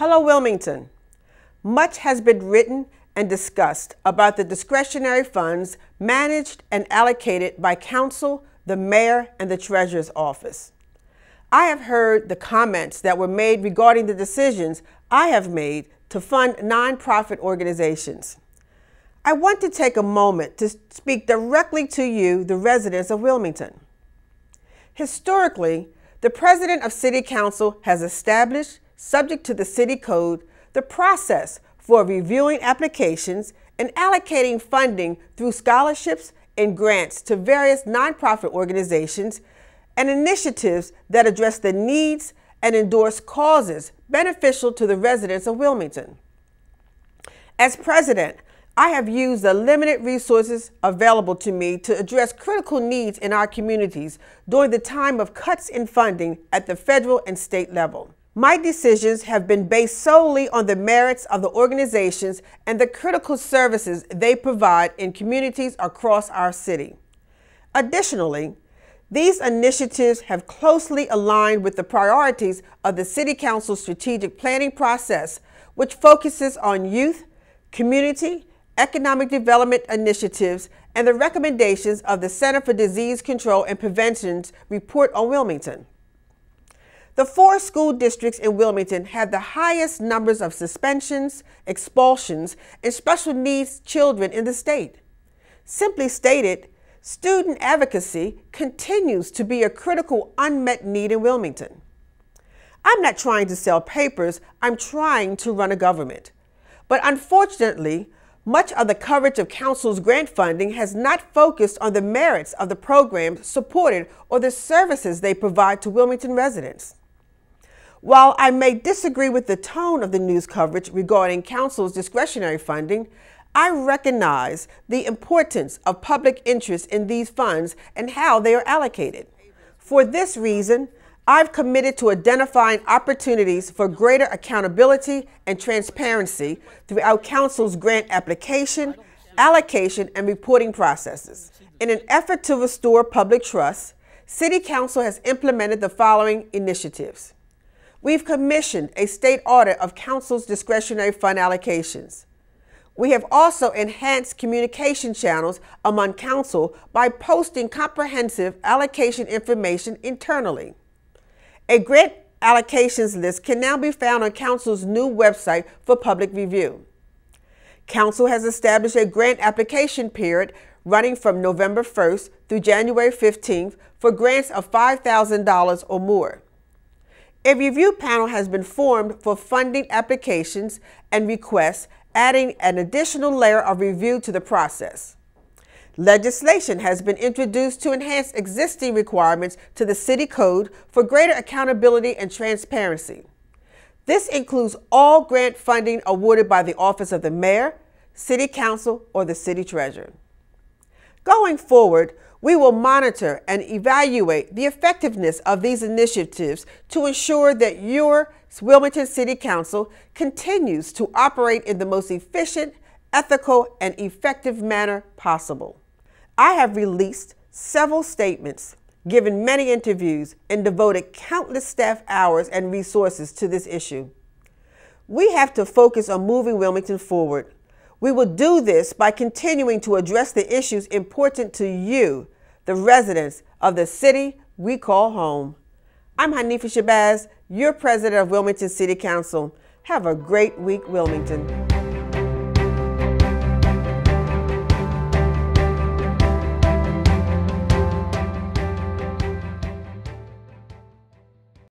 Hello, Wilmington. Much has been written and discussed about the discretionary funds managed and allocated by council, the mayor, and the treasurer's office. I have heard the comments that were made regarding the decisions I have made to fund nonprofit organizations. I want to take a moment to speak directly to you, the residents of Wilmington. Historically, the president of City Council has established, subject to the City Code, the process for reviewing applications and allocating funding through scholarships and grants to various nonprofit organizations and initiatives that address the needs and endorse causes beneficial to the residents of Wilmington. As president, I have used the limited resources available to me to address critical needs in our communities during the time of cuts in funding at the federal and state level. My decisions have been based solely on the merits of the organizations and the critical services they provide in communities across our city. Additionally, these initiatives have closely aligned with the priorities of the City Council strategic planning process, which focuses on youth, community, economic development initiatives, and the recommendations of the Center for Disease Control and Prevention's report on Wilmington. The 4 school districts in Wilmington have the highest numbers of suspensions, expulsions, and special needs children in the state. Simply stated, student advocacy continues to be a critical unmet need in Wilmington. I'm not trying to sell papers, I'm trying to run a government. But unfortunately, much of the coverage of Council's grant funding has not focused on the merits of the programs supported or the services they provide to Wilmington residents. While I may disagree with the tone of the news coverage regarding Council's discretionary funding, I recognize the importance of public interest in these funds and how they are allocated. For this reason, I've committed to identifying opportunities for greater accountability and transparency throughout Council's grant application, allocation, and reporting processes. In an effort to restore public trust, City Council has implemented the following initiatives. We've commissioned a state audit of Council's discretionary fund allocations. We have also enhanced communication channels among Council by posting comprehensive allocation information internally. A grant allocations list can now be found on Council's new website for public review. Council has established a grant application period running from November 1st through January 15th for grants of $5,000 or more. A review panel has been formed for funding applications and requests, adding an additional layer of review to the process. Legislation has been introduced to enhance existing requirements to the City Code for greater accountability and transparency. This includes all grant funding awarded by the Office of the Mayor, City Council, or the City Treasurer. Going forward, we will monitor and evaluate the effectiveness of these initiatives to ensure that your Wilmington City Council continues to operate in the most efficient, ethical, and effective manner possible. I have released several statements, given many interviews, and devoted countless staff hours and resources to this issue. We have to focus on moving Wilmington forward. We will do this by continuing to address the issues important to you, the residents of the city we call home. I'm Hanifa Shabazz, your president of Wilmington City Council. Have a great week, Wilmington.